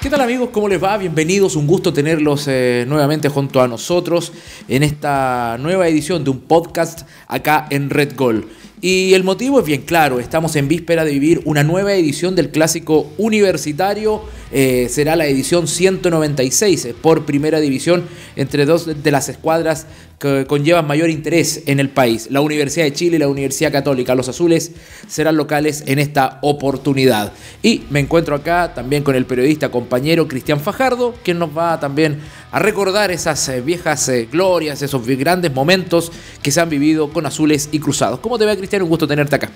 ¿Qué tal, amigos? ¿Cómo les va? Bienvenidos, un gusto tenerlos nuevamente junto a nosotros en esta nueva edición de un podcast acá en Red Gol. Y el motivo es bien claro, estamos en víspera de vivir una nueva edición del Clásico Universitario, será la edición 196 por Primera División entre dos de las escuadras que conllevan mayor interés en el país, la Universidad de Chile y la Universidad Católica. Los azules serán locales en esta oportunidad. Y me encuentro acá también con el periodista compañero Cristian Fajardo, quien nos va también a recordar esas viejas glorias, esos grandes momentos que se han vivido con azules y cruzados. ¿Cómo te va, Cristian? Un gusto tenerte acá.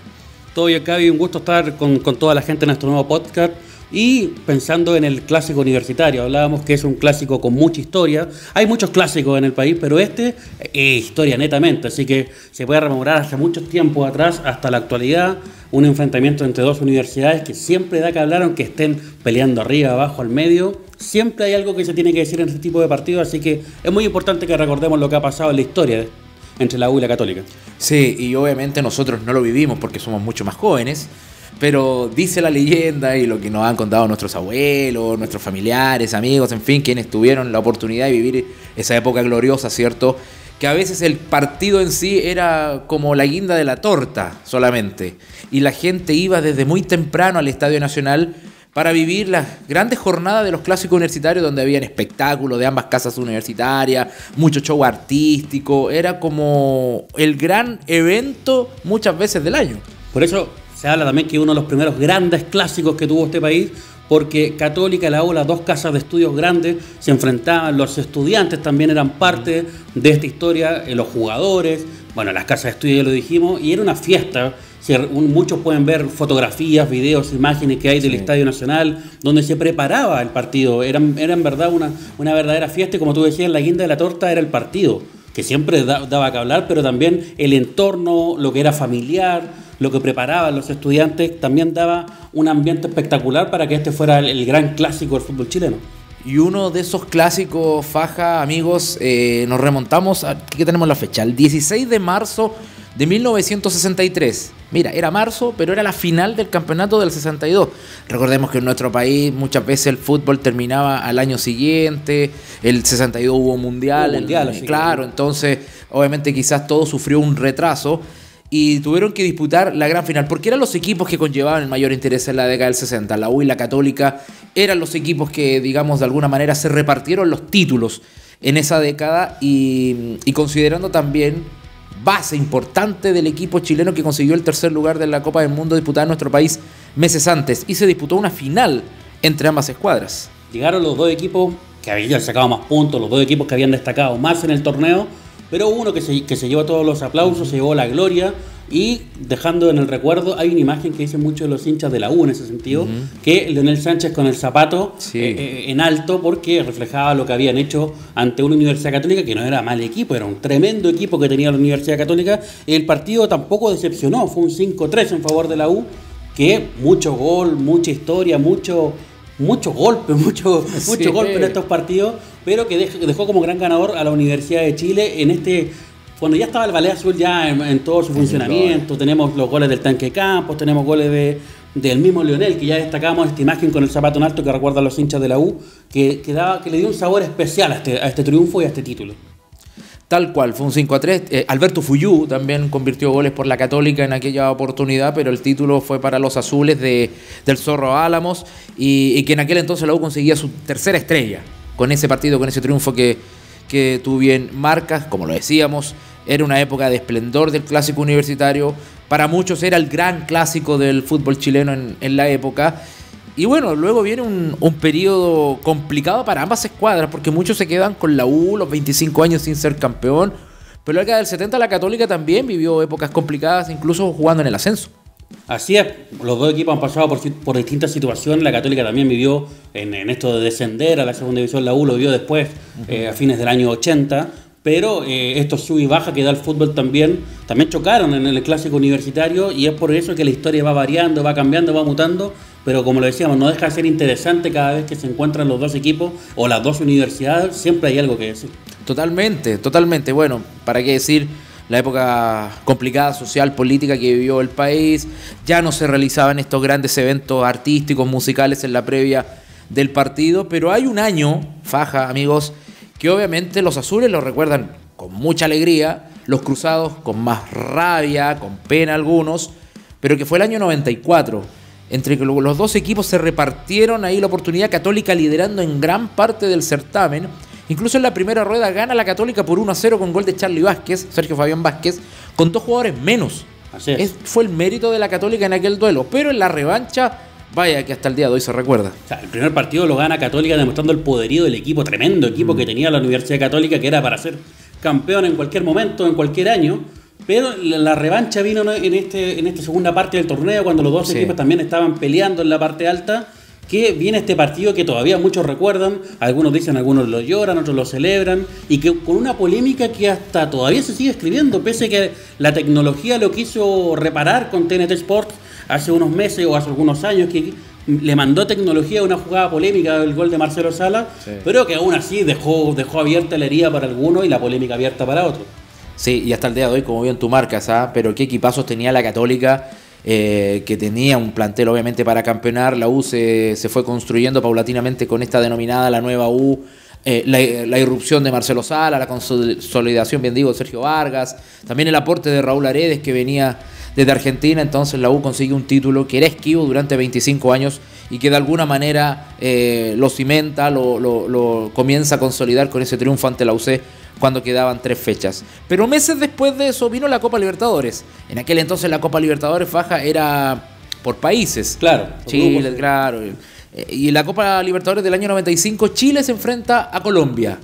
Todo bien, Cavi, un gusto estar con toda la gente en nuestro nuevo podcast. Y pensando en el clásico universitario, hablábamos que es un clásico con mucha historia. Hay muchos clásicos en el país, pero este es historia netamente, así que se puede rememorar hace muchos tiempos atrás hasta la actualidad. Un enfrentamiento entre dos universidades que siempre da que hablar, aunque estén peleando arriba, abajo, al medio. Siempre hay algo que se tiene que decir en este tipo de partidos, así que es muy importante que recordemos lo que ha pasado en la historia entre la U y la Católica. Sí, y obviamente nosotros no lo vivimos porque somos mucho más jóvenes, pero dice la leyenda y lo que nos han contado nuestros abuelos, nuestros familiares, amigos, en fin, quienes tuvieron la oportunidad de vivir esa época gloriosa, ¿cierto?, que a veces el partido en sí era como la guinda de la torta solamente, y la gente iba desde muy temprano al Estadio Nacional para vivir las grandes jornadas de los clásicos universitarios, donde habían espectáculos de ambas casas universitarias, mucho show artístico. Era como el gran evento muchas veces del año. Por eso se habla también que uno de los primeros grandes clásicos que tuvo este país, porque Católica y la U, las dos casas de estudios grandes, se enfrentaban. Los estudiantes también eran parte de esta historia, los jugadores, bueno, las casas de estudio ya lo dijimos, y era una fiesta. Muchos pueden ver fotografías, videos, imágenes que hay del Estadio Nacional, donde se preparaba el partido. Era en verdad una verdadera fiesta, y como tú decías, la guinda de la torta era el partido, que siempre daba que hablar, pero también el entorno, lo que era familiar, lo que preparaban los estudiantes, también daba un ambiente espectacular para que este fuera el gran clásico del fútbol chileno. Y uno de esos clásicos, Faja, amigos, nos remontamos, aquí tenemos la fecha, el 16 de marzo de 1963. Mira, era marzo, pero era la final del campeonato del 62. Recordemos que en nuestro país muchas veces el fútbol terminaba al año siguiente, el 62 hubo mundial, claro, entonces obviamente quizás todo sufrió un retraso y tuvieron que disputar la gran final, porque eran los equipos que conllevaban el mayor interés en la década del 60. La U y la Católica eran los equipos que, digamos, de alguna manera se repartieron los títulos en esa década, y considerando también base importante del equipo chileno que consiguió el tercer lugar de la Copa del Mundo disputada en nuestro país meses antes, y se disputó una final entre ambas escuadras. Llegaron los dos equipos que habían sacado más puntos, los dos equipos que habían destacado más en el torneo, pero uno que se llevó todos los aplausos, se llevó la gloria. Y dejando en el recuerdo, hay una imagen que dicen muchos de los hinchas de la U en ese sentido, que Leonel Sánchez con el zapato en alto, porque reflejaba lo que habían hecho ante una Universidad Católica que no era mal equipo, era un tremendo equipo que tenía la Universidad Católica. El partido tampoco decepcionó, fue un 5-3 en favor de la U, que mucho gol, mucha historia, mucho golpe en estos partidos, pero que dejó como gran ganador a la Universidad de Chile en este. Cuando ya estaba el Ballet Azul ya en todo su funcionamiento, tenemos los goles del Tanque Campos, tenemos goles del mismo Leonel, que ya destacamos esta imagen con el zapato en alto que recuerda a los hinchas de la U, que le dio un sabor especial a este triunfo y a este título. Tal cual, fue un 5-3. Alberto Fuyú también convirtió goles por la Católica en aquella oportunidad, pero el título fue para los azules del Zorro Álamos, y que en aquel entonces la U conseguía su tercera estrella con ese partido, con ese triunfo que tú bien marcas. Como lo decíamos, era una época de esplendor del clásico universitario. Para muchos era el gran clásico del fútbol chileno en la época. Y bueno, luego viene un periodo complicado para ambas escuadras, porque muchos se quedan con la U los 25 años sin ser campeón. Pero en la década del 70 la Católica también vivió épocas complicadas, incluso jugando en el ascenso. Así es, los dos equipos han pasado por distintas situaciones. La Católica también vivió en esto de descender a la segunda división, la U lo vio después, a fines del año 80, pero estos sub y baja que da el fútbol también chocaron en el clásico universitario, y es por eso que la historia va variando, va cambiando, va mutando, pero como lo decíamos, no deja de ser interesante cada vez que se encuentran los dos equipos o las dos universidades, siempre hay algo que decir. Totalmente, totalmente. Bueno, ¿para qué decir? La época complicada social, política que vivió el país, ya no se realizaban estos grandes eventos artísticos, musicales en la previa del partido, pero hay un año, Faja, amigos, que obviamente los azules lo recuerdan con mucha alegría, los cruzados con más rabia, con pena algunos, pero que fue el año 94, entre que los dos equipos se repartieron ahí la oportunidad, Católica liderando en gran parte del certamen. Incluso en la primera rueda gana la Católica por 1-0 con gol de Charly Vázquez, Sergio Fabián Vázquez, con 2 jugadores menos. Así es. Fue el mérito de la Católica en aquel duelo, pero en la revancha, vaya que hasta el día de hoy se recuerda. O sea, el primer partido lo gana Católica demostrando el poderío del equipo, tremendo equipo que tenía la Universidad Católica, que era para ser campeón en cualquier momento, en cualquier año. Pero la revancha vino en esta segunda parte del torneo, cuando los dos equipos también estaban peleando en la parte alta, que viene este partido que todavía muchos recuerdan, algunos dicen, algunos lo lloran, otros lo celebran, y que con una polémica que hasta todavía se sigue escribiendo, pese a que la tecnología lo quiso reparar con TNT Sports hace unos meses o hace algunos años, que le mandó tecnología a una jugada polémica del gol de Marcelo Sala, pero que aún así dejó abierta la herida para algunos y la polémica abierta para otros. Sí, y hasta el día de hoy, como bien tú marcas, pero qué equipazos tenía la Católica, que tenía un plantel obviamente para campeonar. La U se fue construyendo paulatinamente con esta denominada la nueva U, la irrupción de Marcelo Sala, la consolidación, bien digo, de Sergio Vargas, también el aporte de Raúl Aredes, que venía desde Argentina. Entonces la U consiguió un título que era esquivo durante 25 años y que de alguna manera lo cimenta, lo comienza a consolidar con ese triunfo ante la UC cuando quedaban 3 fechas. Pero meses después de eso vino la Copa Libertadores. En aquel entonces la Copa Libertadores, Faja, era por países. Claro. Chile, claro. Y en la Copa Libertadores del año 95, Chile se enfrenta a Colombia.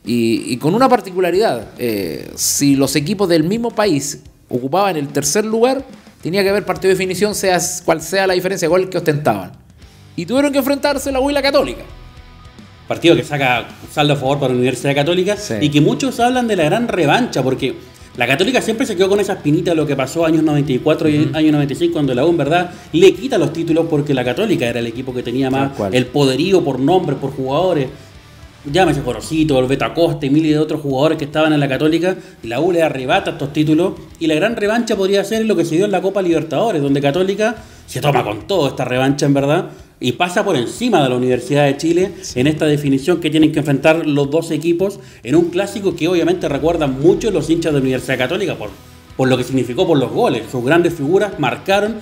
Y con una particularidad, si los equipos del mismo país ocupaban el tercer lugar, tenía que haber partido de definición, sea cual sea la diferencia de gol que ostentaban. Y tuvieron que enfrentarse la U y la Católica. Partido que saca saldo a favor para la Universidad Católica, sí. Y que muchos hablan de la gran revancha, porque la Católica siempre se quedó con esa espinita de lo que pasó años 94 y años 95, cuando la U en verdad le quita los títulos, porque la Católica era el equipo que tenía más el poderío por nombre, por jugadores. Llámese Gorosito, el Beto Acosta y miles de otros jugadores que estaban en la Católica, y la U le arrebata estos títulos, y la gran revancha podría ser lo que se dio en la Copa Libertadores, donde Católica se toma con todo esta revancha en verdad, y pasa por encima de la Universidad de Chile en esta definición que tienen que enfrentar los dos equipos en un clásico que obviamente recuerdan mucho los hinchas de la Universidad Católica por lo que significó por los goles. Sus grandes figuras marcaron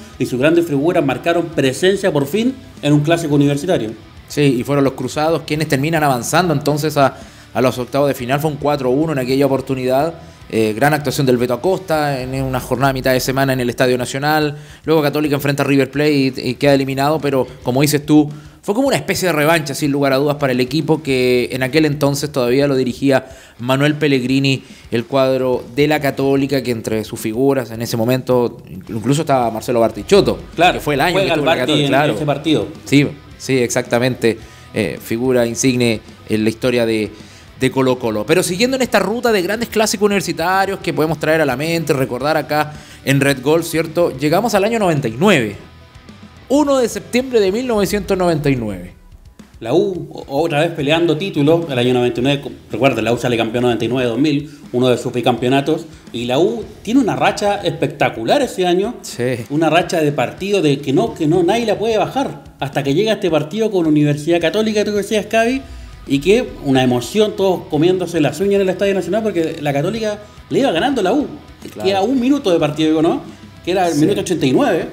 presencia por fin en un clásico universitario. Sí, y fueron los cruzados quienes terminan avanzando entonces a los octavos de final. Fue un 4-1 en aquella oportunidad. Gran actuación del Beto Acosta en una jornada a mitad de semana en el Estadio Nacional. Luego Católica enfrenta a River Plate y queda eliminado, pero como dices tú, fue como una especie de revancha, sin lugar a dudas, para el equipo que en aquel entonces todavía lo dirigía Manuel Pellegrini, el cuadro de la Católica, que entre sus figuras en ese momento incluso estaba Marcelo Bartichotto, claro, que fue el año que estuvo la Católica, claro, en ese partido. Sí, exactamente, figura insigne en la historia de Colo-Colo. Pero siguiendo en esta ruta de grandes clásicos universitarios que podemos traer a la mente, recordar acá en Red Gol, ¿cierto? Llegamos al año 99. 1 de septiembre de 1999. La U otra vez peleando títulos el año 99. Recuerda, la U sale campeón 99-2000, uno de sus bicampeonatos. Y la U tiene una racha espectacular ese año. Sí. Una racha de partido de que no nadie la puede bajar. Hasta que llega este partido con Universidad Católica, tú decías, Cavi. Y que una emoción, todos comiéndose las uñas en el Estadio Nacional, porque la Católica le iba ganando la U. Claro. Queda 1 minuto de partido, ¿no? Que era el minuto 89.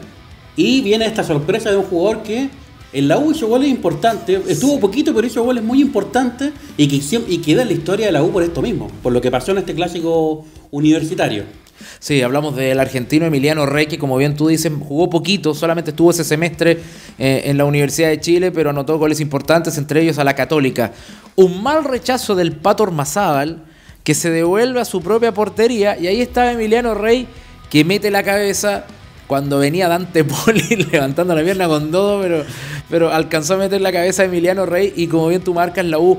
Y viene esta sorpresa de un jugador que en la U hizo goles importantes. Estuvo poquito, pero hizo goles muy importantes. Y que da la historia de la U por esto mismo, por lo que pasó en este clásico universitario. Sí, hablamos del argentino Emiliano Rey, que como bien tú dices, jugó poquito, solamente estuvo ese semestre en la Universidad de Chile, pero anotó goles importantes, entre ellos a la Católica. Un mal rechazo del Pato Ormazábal, que se devuelve a su propia portería, y ahí está Emiliano Rey, que mete la cabeza cuando venía Dante Poli levantando la pierna con todo, pero alcanzó a meter la cabeza a Emiliano Rey, y como bien tú marcas, la U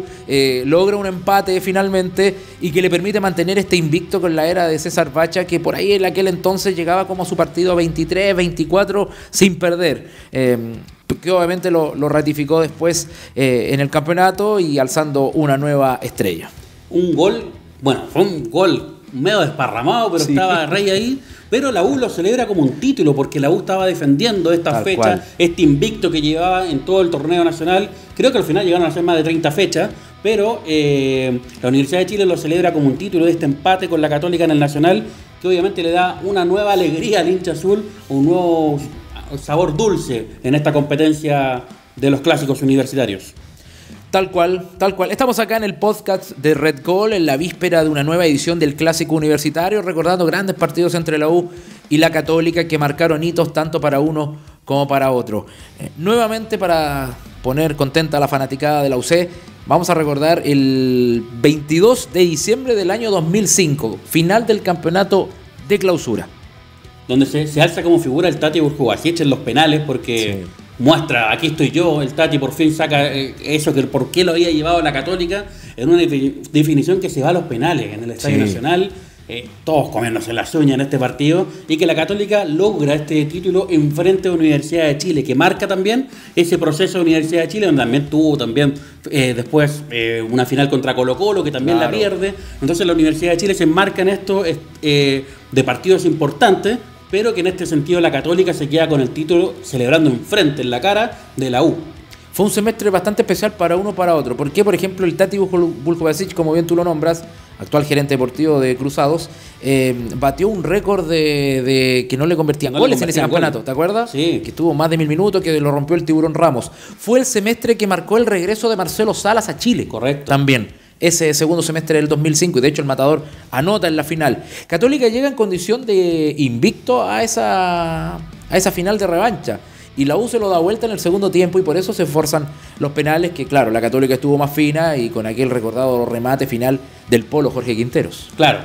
logra un empate finalmente y que le permite mantener este invicto con la era de César Bacha, que por ahí en aquel entonces llegaba como a su partido 23, 24 sin perder, que obviamente lo ratificó después en el campeonato y alzando una nueva estrella. Un gol, bueno, fue un gol medio desparramado, pero Sí. estaba rey ahí. Pero la U lo celebra como un título, porque la U estaba defendiendo esta Tal fecha, cual. este invicto que llevaba en todo el torneo nacional. Creo que al final llegaron a ser más de 30 fechas, pero la Universidad de Chile lo celebra como un título de este empate con la Católica en el Nacional, que obviamente le da una nueva alegría al hincha azul, un nuevo sabor dulce en esta competencia de los clásicos universitarios. Tal cual, tal cual. Estamos acá en el podcast de Red Goal en la víspera de una nueva edición del Clásico Universitario, recordando grandes partidos entre la U y la Católica que marcaron hitos tanto para uno como para otro. Nuevamente, para poner contenta a la fanaticada de la UC, vamos a recordar el 22 de diciembre del año 2005, final del campeonato de clausura. Donde se alza como figura el Tati Burjubasic en los penales, porque muestra, aquí estoy yo, el Tati por fin saca eso, que por qué lo había llevado a la Católica, en una definición que se va a los penales en el Estadio Nacional, todos comiéndose las uñas en este partido, y que la Católica logra este título en frente a Universidad de Chile, que marca también ese proceso de Universidad de Chile, donde también tuvo después una final contra Colo-Colo, que también la pierde. Entonces la Universidad de Chile se enmarca en esto de partidos importantes, pero que en este sentido la Católica se queda con el título celebrando enfrente, en la cara de la U. Fue un semestre bastante especial para uno para otro. Porque, por ejemplo, el Tati Burjubasic, como bien tú lo nombras, actual gerente deportivo de Cruzados, batió un récord de que no le convertían goles en ese campeonato, ¿te acuerdas? Sí. Que estuvo más de 1000 minutos, que lo rompió el Tiburón Ramos. Fue el semestre que marcó el regreso de Marcelo Salas a Chile. Correcto. También. Ese segundo semestre del 2005, y de hecho el Matador anota en la final. Católica llega en condición de invicto a esa final de revancha, y la U se lo da vuelta en el segundo tiempo, y por eso se esforzan los penales, que claro, la Católica estuvo más fina, y con aquel recordado remate final del Polo Jorge Quinteros. Claro,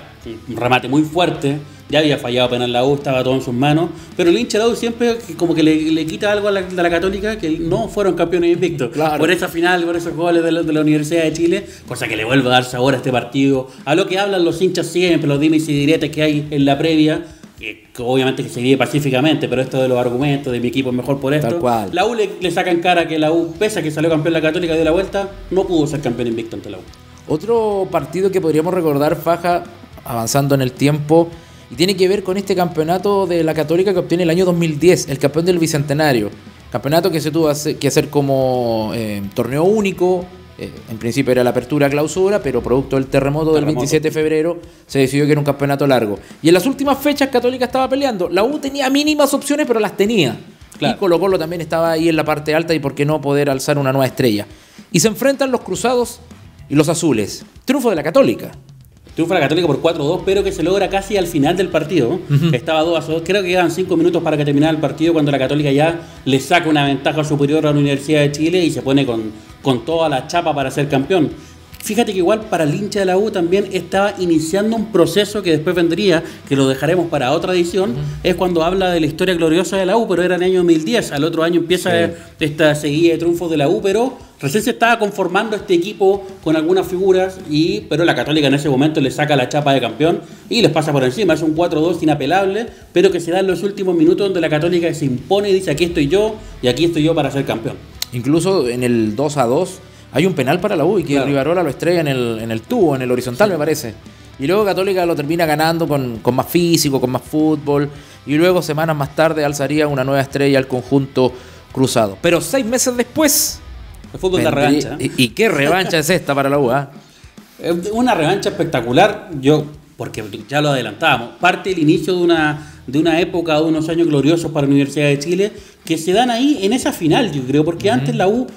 un remate muy fuerte, ya había fallado penal la U, estaba todo en sus manos, pero el hincha de la U siempre como que le quita algo a la Católica, que no fueron campeones invictos. Claro. Por esa final, por esos goles de la Universidad de Chile, cosa que le vuelve a dar sabor a este partido, a lo que hablan los hinchas siempre, los dimes y diretes que hay en la previa, que obviamente que se vive pacíficamente, pero esto de los argumentos de mi equipo es mejor por esto. Tal cual. La U le saca en cara que la U, pese a que salió campeón la Católica de la vuelta, no pudo ser campeón invicto ante la U. Otro partido que podríamos recordar, Faja, avanzando en el tiempo, y tiene que ver con este campeonato de la Católica que obtiene el año 2010, el campeón del Bicentenario. Campeonato que se tuvo que hacer como torneo único. En principio era la apertura clausura, pero producto del terremoto del 27 de febrero se decidió que era un campeonato largo. Y en las últimas fechas Católica estaba peleando. La U tenía mínimas opciones, pero las tenía. Claro. Y Colo-Colo también estaba ahí en la parte alta, y por qué no poder alzar una nueva estrella. Y se enfrentan los cruzados y los azules. Triunfo de la Católica. Triunfa la Católica por 4-2, pero que se logra casi al final del partido. Estaba 2-2. Creo que quedan 5 minutos para que terminara el partido, cuando la Católica ya le saca una ventaja superior a la Universidad de Chile y se pone con toda la chapa para ser campeón. Fíjate que igual para el hincha de la U también estaba iniciando un proceso que después vendría, que lo dejaremos para otra edición, es cuando habla de la historia gloriosa de la U, pero era en el año 2010. Al otro año empieza esta seguida de triunfos de la U, pero recién se estaba conformando este equipo con algunas figuras, pero la Católica en ese momento le saca la chapa de campeón y les pasa por encima. Es un 4-2 inapelable, pero que se da en los últimos minutos, donde la Católica se impone y dice: aquí estoy yo, y aquí estoy yo para ser campeón. Incluso en el 2-2 hay un penal para la U, y que claro, Rivarola lo estrella en el tubo, en el horizontal, me parece. Y luego Católica lo termina ganando con más físico, con más fútbol. Y luego, semanas más tarde, alzaría una nueva estrella al conjunto cruzado. Pero 6 meses después... El fútbol de revancha. ¿Y qué revancha es esta para la U? Una revancha espectacular, porque ya lo adelantábamos. Parte el inicio de una época, de unos años gloriosos para la Universidad de Chile, que se dan ahí en esa final, yo creo, porque antes la U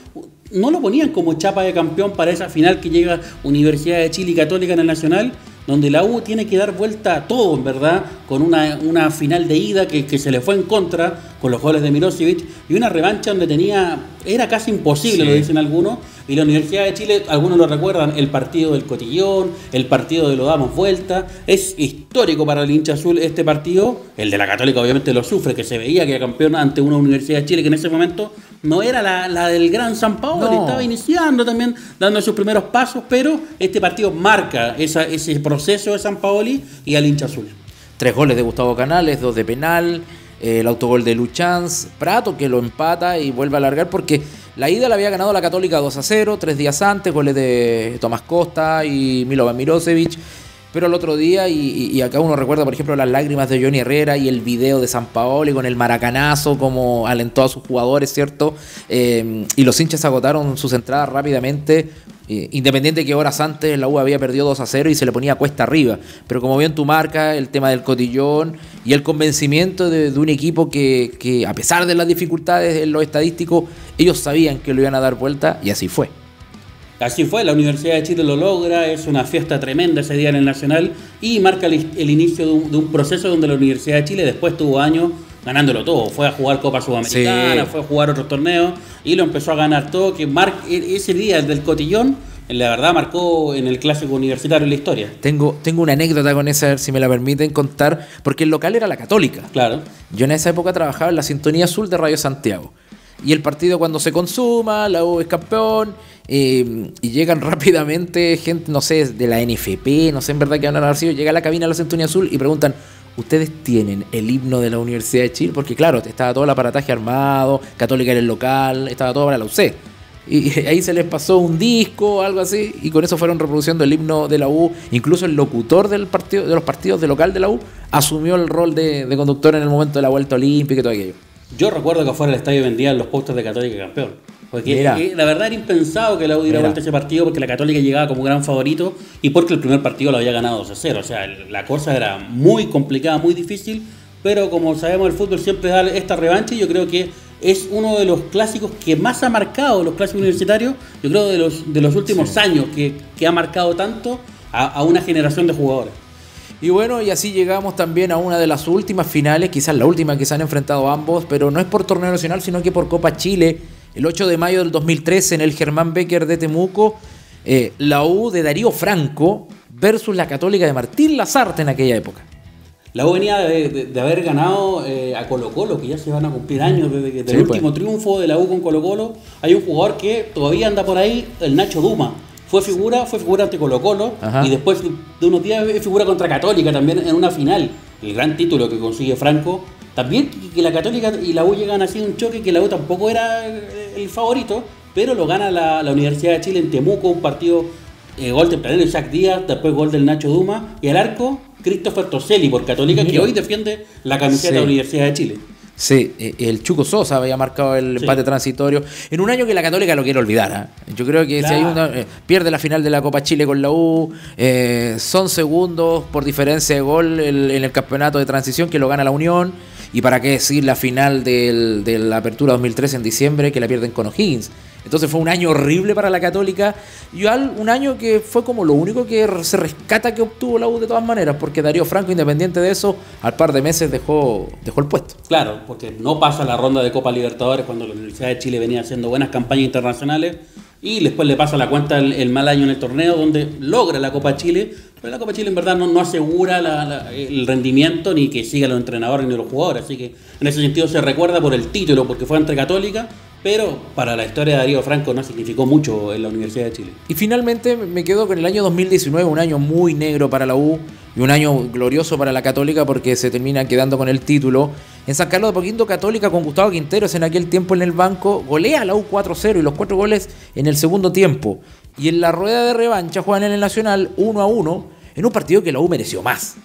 no lo ponían como chapa de campeón para esa final que llega Universidad de Chile y Católica en el Nacional, donde la U tiene que dar vuelta a todo, en verdad, con una final de ida que se le fue en contra con los goles de Mirosevic, y una revancha donde era casi imposible, lo dicen algunos, y la Universidad de Chile, algunos lo recuerdan, el partido del Cotillón, el partido de lo damos vuelta. Es histórico para el hincha azul este partido. El de la Católica obviamente lo sufre, que se veía que era campeón ante una Universidad de Chile que en ese momento no era la del gran Sampaoli, estaba iniciando también, dando sus primeros pasos, pero este partido marca ese proceso de Sampaoli y al hincha azul. 3 goles de Gustavo Canales, 2 de penal, el autogol de Luchans, Prato que lo empata y vuelve a alargar, porque la ida la había ganado la Católica 2-0, 3 días antes, goles de Tomás Costa y Milovan Mirosevic. Pero el otro día, y acá uno recuerda, por ejemplo, las lágrimas de Johnny Herrera y el video de Sampaoli con el maracanazo, como alentó a sus jugadores, ¿cierto? Y los hinchas agotaron sus entradas rápidamente, independiente que horas antes la U había perdido 2-0 y se le ponía cuesta arriba. Pero como bien tú marcas, el tema del cotillón y el convencimiento de un equipo que, a pesar de las dificultades en lo estadístico, ellos sabían que lo iban a dar vuelta y así fue. Así fue, la Universidad de Chile lo logra, es una fiesta tremenda ese día en el Nacional y marca el inicio de un proceso donde la Universidad de Chile después tuvo años ganándolo todo. Fue a jugar Copa Sudamericana, Sí. Fue a jugar otros torneos y lo empezó a ganar todo. Ese día del cotillón, la verdad, marcó en el clásico universitario la historia. Tengo una anécdota con esa, a ver si me la permiten contar, porque el local era la Católica. Claro. Yo en esa época trabajaba en la sintonía azul de Radio Santiago. Y el partido cuando se consuma, la U es campeón, y llegan rápidamente gente, no sé, de la NFP, no sé en verdad qué van a haber sido, llega a la cabina de la sintonía azul y preguntan, ¿ustedes tienen el himno de la Universidad de Chile? Porque claro, estaba todo el aparataje armado, Católica era el local, estaba todo para la UC. Y ahí se les pasó un disco, algo así, y con eso fueron reproduciendo el himno de la U. Incluso el locutor del partido, de los partidos de local de la U asumió el rol de conductor en el momento de la vuelta olímpica y todo aquello. Yo recuerdo que afuera del estadio vendían los pósters de Católica campeón. Porque la verdad era impensado que la U diera vuelta a ese partido porque la Católica llegaba como gran favorito y porque el primer partido lo había ganado 2-0. O sea, la cosa era muy complicada, muy difícil, pero como sabemos el fútbol siempre da esta revancha y yo creo que es uno de los clásicos que más ha marcado los clásicos universitarios, yo creo de los últimos años, que ha marcado tanto a una generación de jugadores. Y bueno, y así llegamos también a una de las últimas finales, quizás la última que se han enfrentado ambos, pero no es por torneo nacional, sino que por Copa Chile. El 8 de mayo del 2013 en el Germán Becker de Temuco, la U de Darío Franco versus la Católica de Martín Lazarte en aquella época. La U venía de haber ganado a Colo-Colo, que ya se van a cumplir años desde el último triunfo de la U con Colo-Colo. Hay un jugador que todavía anda por ahí, el Nacho Duma. Fue figura ante Colo-Colo y después de unos días es figura contra Católica también en una final. El gran título que consigue Franco. También que la Católica y la U llegan así un choque que la U tampoco era el favorito, pero lo gana la Universidad de Chile en Temuco, un partido, gol tempranero de Jack Díaz, después gol del Nacho Duma, y al arco, Christopher Toselli por Católica, que hoy defiende la camiseta de la Universidad de Chile. Sí, el Chuco Sosa había marcado el empate transitorio en un año que la Católica lo quiere olvidar. Yo creo que si hay pierde la final de la Copa Chile con la U, son segundos por diferencia de gol en el campeonato de transición que lo gana la Unión, y para qué decir la final de la Apertura 2013 en diciembre que la pierden con O'Higgins. Entonces fue un año horrible para la Católica y un año que fue como lo único que se rescata que obtuvo la U de todas maneras, porque Darío Franco, independiente de eso, al par de meses dejó el puesto. Claro, porque no pasa la ronda de Copa Libertadores cuando la Universidad de Chile venía haciendo buenas campañas internacionales y después le pasa la cuenta el mal año en el torneo donde logra la Copa Chile, pero la Copa Chile en verdad no asegura el rendimiento ni que sigan los entrenadores ni los jugadores, así que en ese sentido se recuerda por el título porque fue entre Católica, pero para la historia de Darío Franco no significó mucho en la Universidad de Chile. Y finalmente me quedo con el año 2019, un año muy negro para la U y un año glorioso para la Católica porque se termina quedando con el título. En San Carlos de Apoquindo, Católica con Gustavo Quinteros en aquel tiempo en el banco golea a la U 4-0 y los 4 goles en el segundo tiempo. Y en la rueda de revancha juegan en el Nacional 1-1 en un partido que la U mereció más.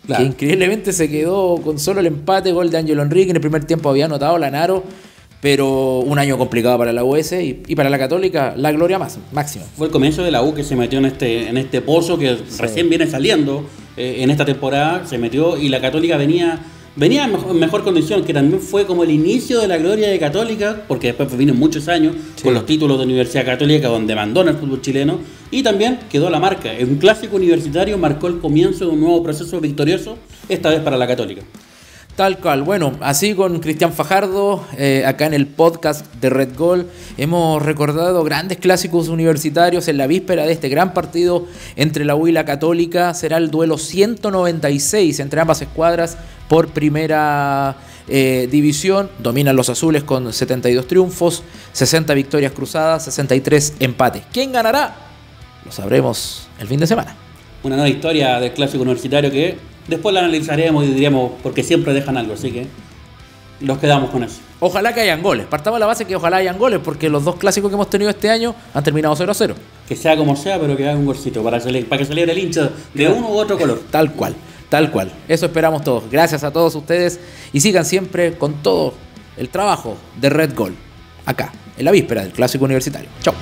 Claro. Que increíblemente se quedó con solo el empate, gol de Ángelo Enrique. En el primer tiempo había anotado Lanaro. Pero un año complicado para la US y para la Católica la gloria máxima. Fue el comienzo de la U que se metió en este pozo que recién viene saliendo en esta temporada, se metió y la Católica venía en mejor condición, que también fue como el inicio de la gloria de Católica, porque después vino muchos años con los títulos de Universidad Católica donde abandona el fútbol chileno y también quedó la marca. Un clásico universitario marcó el comienzo de un nuevo proceso victorioso, esta vez para la Católica. Tal cual. Bueno, así con Cristian Fajardo, acá en el podcast de Red Gol, hemos recordado grandes clásicos universitarios en la víspera de este gran partido entre la U y la Católica. Será el duelo 196 entre ambas escuadras por primera división. Dominan los azules con 72 triunfos, 60 victorias cruzadas, 63 empates. ¿Quién ganará? Lo sabremos el fin de semana. Una nueva historia del clásico universitario que después la analizaremos y diríamos porque siempre dejan algo, así que los quedamos con eso. Ojalá que hayan goles. Partamos de la base que ojalá hayan goles, porque los dos clásicos que hemos tenido este año han terminado 0-0. Que sea como sea, pero que haga un golcito para que celebre el hincha de uno u otro color. Tal cual, tal cual. Eso esperamos todos. Gracias a todos ustedes y sigan siempre con todo el trabajo de Red Gol, acá, en la víspera del Clásico Universitario. Chau.